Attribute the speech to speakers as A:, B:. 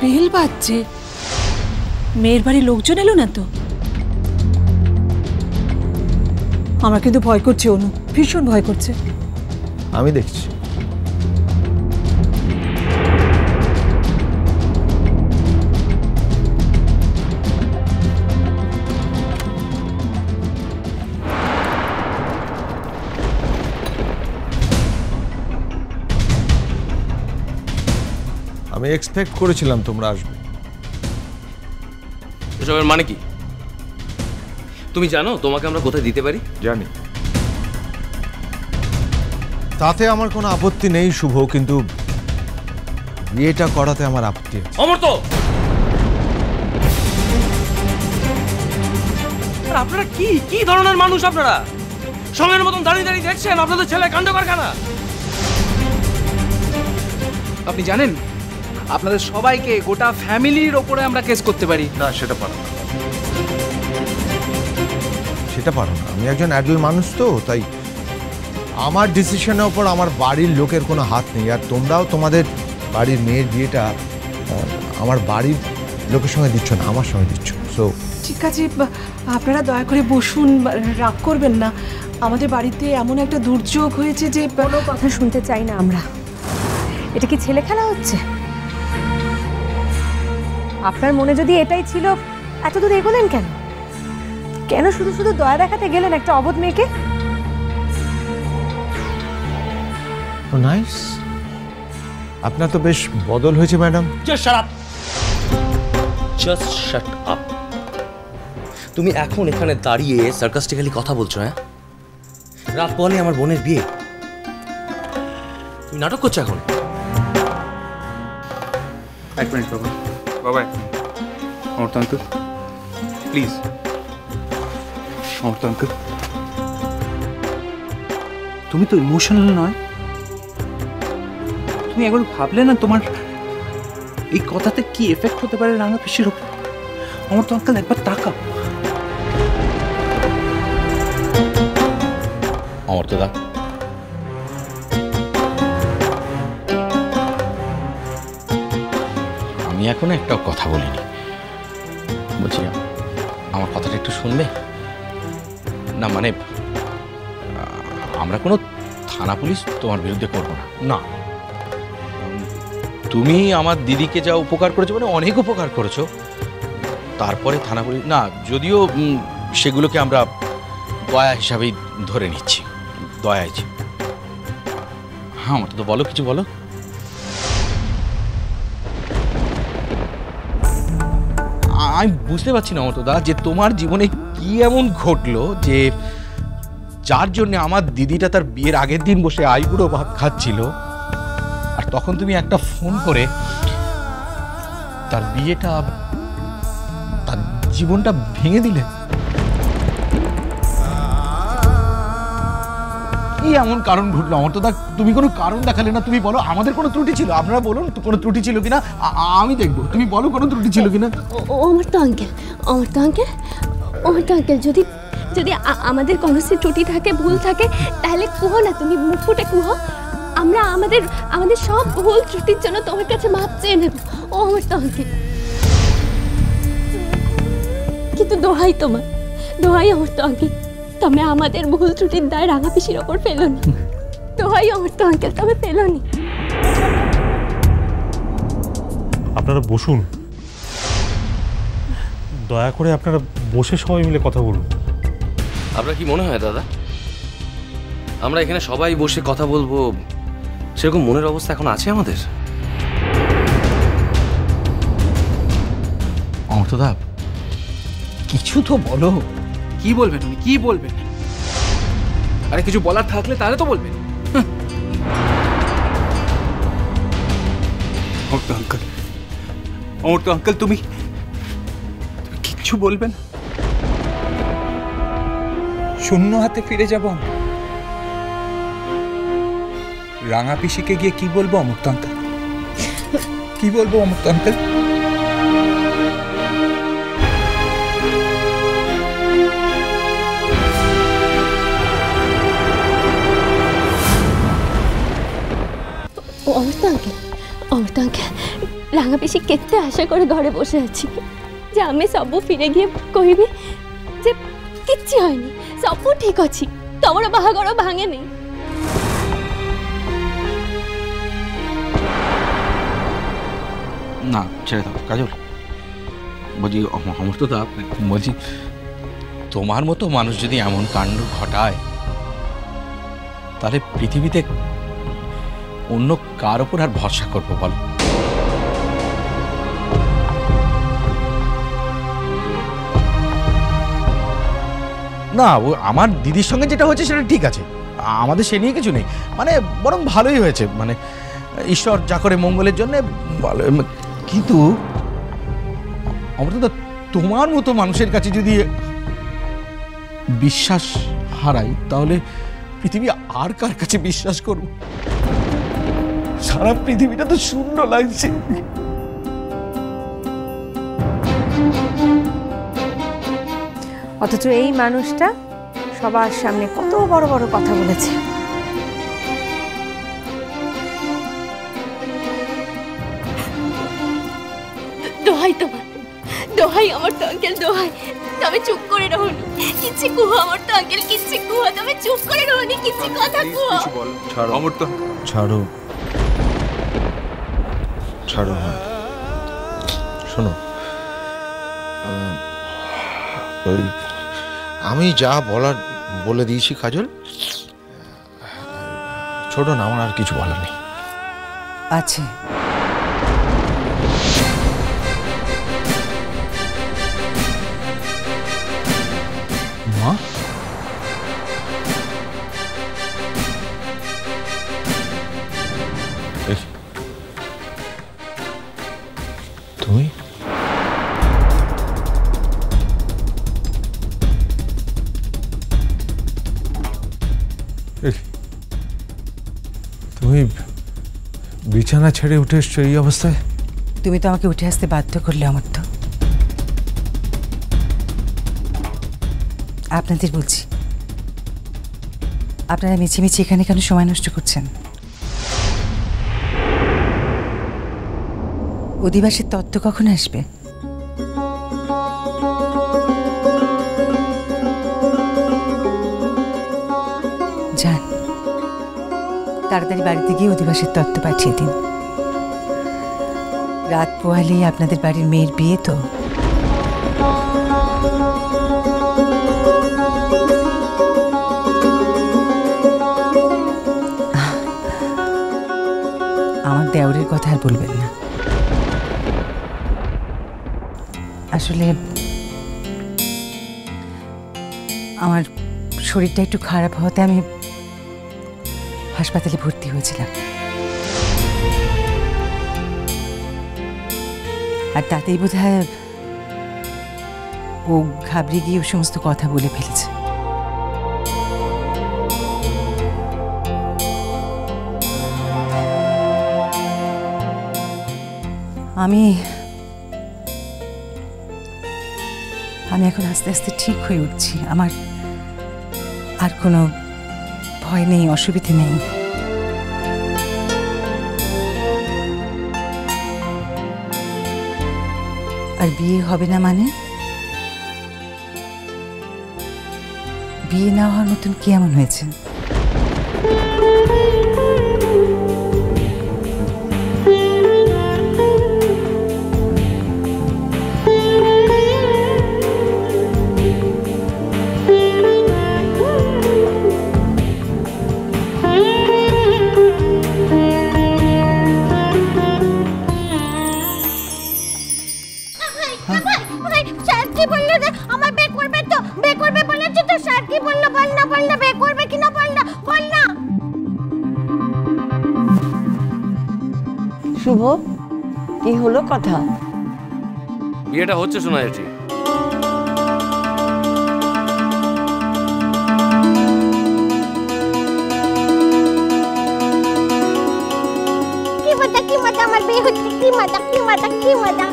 A: Bell বাজছে, মেয়ের বাড়ির লোকজন এলো না তো? আমার কিন্তু ভয় করছে অনু, ভীষণ ভয় করছে।
B: আমি দেখছি। আমি এক্সপেক্ট করেছিলাম তোমরা আসবে।
C: এসবের মানে কি? তুমি জানো তোমাকে আমরা কোথায় দিতে পারি?
B: জানি, তাতে আমার কোনো আপত্তি নেই শুভ, কিন্তু বিয়েটা করাতে আমার আপত্তি আছে।
C: অমর্ত, আপনারা কি কি ধরনের মানুষ? আপনারা সময়ের মতন দাঁড়িয়ে দাঁড়িয়ে দেখছেন আপনাদের ছেলে কাণ্ড কারখানা।
D: আপনি জানেন আপনাদের সবাইকে, গোটা ফ্যামিলির ওপরে আমরা কেস করতে পারি।
B: না, সেটা পারো না, সেটা পারো না। আমি একজন অ্যাডাল্ট মানুষ তো, তাই আমার ডিসিশনের ওপর আমার বাড়ির লোকের কোনো হাত নেই। আর তোমরাও তোমাদের বাড়ির মেয়ের বিয়েটা আমার বাড়ির লোকের সঙ্গে দিচ্ছ না, আমার সঙ্গে দিচ্ছ। সো
A: ঠিক আছে, আপনারা দয়া করে বসুন, রাগ করবেন না। আমাদের বাড়িতে এমন একটা দুর্যোগ হয়েছে যে
E: কোনো কথা শুনতে চাই না আমরা। এটা কি ছেলে খেলা হচ্ছে? আপনার মনে যদি এটাই ছিল, এত দূর এগোলেন কেন? কেন শুধু শুধু দয়া দেখাতে গেলেন একটা অবধ মেয়েকে?
B: নাইস, আপনার তো বেশ বদল হয়েছে madam.
C: Just shut up, just shut up. তুমি এখন এখানে দাঁড়িয়ে সার্কাস্টিক্যালি কথা বলছো? হ্যাঁ, রাত পোহালে আমার বোনের বিয়ে, তুমি নাটক করছো এখন?
D: এক মিনিট বাবা, বাবা Amartya uncle please, Amartya uncle তুমি তো ইমোশনাল নয়। তুমি একবার ভাবলে না তোমার এই কথাতে কি এফেক্ট হতে পারে রাঙা পিসির উপর? অমর্ত আঙ্কেল একবার তাকাও।
C: অমর্তদা, আমি এখনো একটা কথা বলিনি, বলছি আমার কথাটা একটু শুনবে না? মানে আমরা কোনো থানা পুলিশ তোমার বিরুদ্ধে করবো না। না, তুমি আমার দিদিকে যা উপকার করেছো, মানে অনেক উপকার করেছো, তারপরে থানা পুলিশ না, যদিও সেগুলোকে আমরা দয়া হিসাবেই ধরে নিচ্ছি, দয়াইছি। হ্যাঁ, আমার তো বলো, কিছু বলো। আমি বুঝতে পারছি না অমর্তদা, যে তোমার জীবনে কি এমন ঘটলো যে যার জন্য আমার দিদিটা তার বিয়ের আগের দিন বসে আইবুড়ো ভাত খাচ্ছিল, আর তখন তুমি একটা ফোন করে তার বিয়েটা, তার জীবনটা ভেঙে দিলে। কি এমন কারণ ঘটলো অমর্তদা? তুমি কোনো কারণ দেখালে না। তুমি বলো আমাদের কোনো ত্রুটি ছিল, আপনারা বলুন কোনো ত্রুটি ছিল কিনা, আমি দেখবো। তুমি বলো কোনো ত্রুটি ছিল কিনা।
F: Amartya uncle, Amartya uncle, Amartya uncle, যদি যদি আমাদের কোনো ত্রুটি থাকে, ভুল থাকে, তাহলে কুহো না, তুমি মুখ ফুটে কুহো। আমরা আমাদের আমাদের সব ভুল ত্রুটির জন্য তোমার কাছে মাপ চেয়ে নেব। ও অমর্ত আঙ্কেল, কিন্তু দোহাই তোমার, দোহাই অমর্ত আঙ্কেল, তুমি আমাদের ভুল ত্রুটির দায় রাঙা পিসির ওপর ফেলো নি। দোহাই অমর্ত আঙ্কেল, তবে ফেলো নি।
G: আপনারা বসুন, দয়া করে আপনারা বসে সবাই মিলে কথা বলুন।
C: আপনার কি মনে হয় দাদা, আমরা এখানে সবাই বসে কথা বলবো সেরকম মনের অবস্থা এখন আছে আমাদের? অমর্তদা, কিছু তো বলো।
D: কি বলবেন উনি, কি বলবেন? আরে কিছু বলার থাকলে তাহলে তো বলবেন। অমর্ত আঙ্কেল, অমর্ত আঙ্কেল, তুমি কিচ্ছু বলবেন? শূন্য হাতে ফিরে যাব? রাঙা পিসিকে গিয়ে কি বলবো অমর্ত আঙ্কেল? কি বলবো Amartya uncle?
F: Amartya uncle, Amartya uncle, রাঙা পিসি কেতে আশা করে ঘরে বসে আছি যে আমি সবু ফিরে গিয়ে কহিবি যে কিচ্ছি হয়নি, সবু ঠিক আছে, তোমার বাহাঘর ভাঙে নেই।
C: না ছেড়ে দাও কাজল। বলছি অমর্তদা, বলছি তোমার মতো মানুষ যদি এমন কাণ্ড ঘটায় তাহলে পৃথিবীতে অন্য কার ওপর আর ভরসা করবো বলো? না, ও আমার দিদির সঙ্গে যেটা হয়েছে সেটা ঠিক আছে, আমাদের সে নিয়ে কিছু নেই, মানে বরং ভালোই হয়েছে, মানে ঈশ্বর যা করে মঙ্গলের জন্য ভালো। কিন্তু অমৃতা, তোমার মতো মানুষের কাছে যদি বিশ্বাস হারাই তাহলে পৃথিবী আর কার কাছে বিশ্বাস করব? সারা পৃথিবীটা তো শূন্য লাগছে।
E: অথচ এই মানুষটা সবার সামনে কত বড় বড় কথা বলেছে।
F: দোহাই তোমার, দোহাই আমার তো আঙ্কেল, দোহাই তুমি চুপ করে রহনি, কিচ্ছি কুহ আমার তো আঙ্কেল, কিচ্ছি কুহ, তুমি চুপ করে রহনি, কিচ্ছি কথা কুহ।
D: ছাড়ো অমর্ত,
B: ছাড়ো ছাড়ো। হ্যাঁ শোনো, ওই আমি যা বলার বলে দিয়েছি কাজল, ছোট না, আমার আর কিছু বলার নেই।
H: আছে
B: মা, তুমি তুমি বিছানা ছেড়ে উঠে এসছো এই অবস্থায়?
H: তুমি তো আমাকে উঠে আসতে বাধ্য করলে অমর্ত্য। আপনাদের বলছি, আপনারা মিছিমিছি এখানে কেন সময় নষ্ট করছেন? অধিবাসীর তত্ত্ব কখন আসবে? যান, তাড়াতাড়ি বাড়িতে গিয়ে অধিবাসীর তত্ত্ব পাঠিয়ে দিন। রাত পোহালেই আপনাদের বাড়ির মেয়ের বিয়ে তো। আমার দেওরের কথা আর বলবেন না। আসলে আমার শরীরটা একটু খারাপ হওয়াতে আমি হাসপাতালে ভর্তি হয়েছিলাম, আর তাতেই বোধহয় ও ঘাবড়ে গিয়ে ও সমস্ত কথা বলে ফেলেছে। আমি এখন আস্তে আস্তে ঠিক হয়ে উঠছি। আমার আর কোনো ভয় নেই, অসুবিধে নেই। আর বিয়ে হবে না মানে? বিয়ে না হওয়ার মতন কি এমন হয়েছে?
I: শুভ, কি হলো কথা?
J: বিয়েটা হচ্ছে শোনা যাচ্ছে।
K: কি মজা আমার বিয়ে হচ্ছে, কি মজা, কি মজা, কি মজা।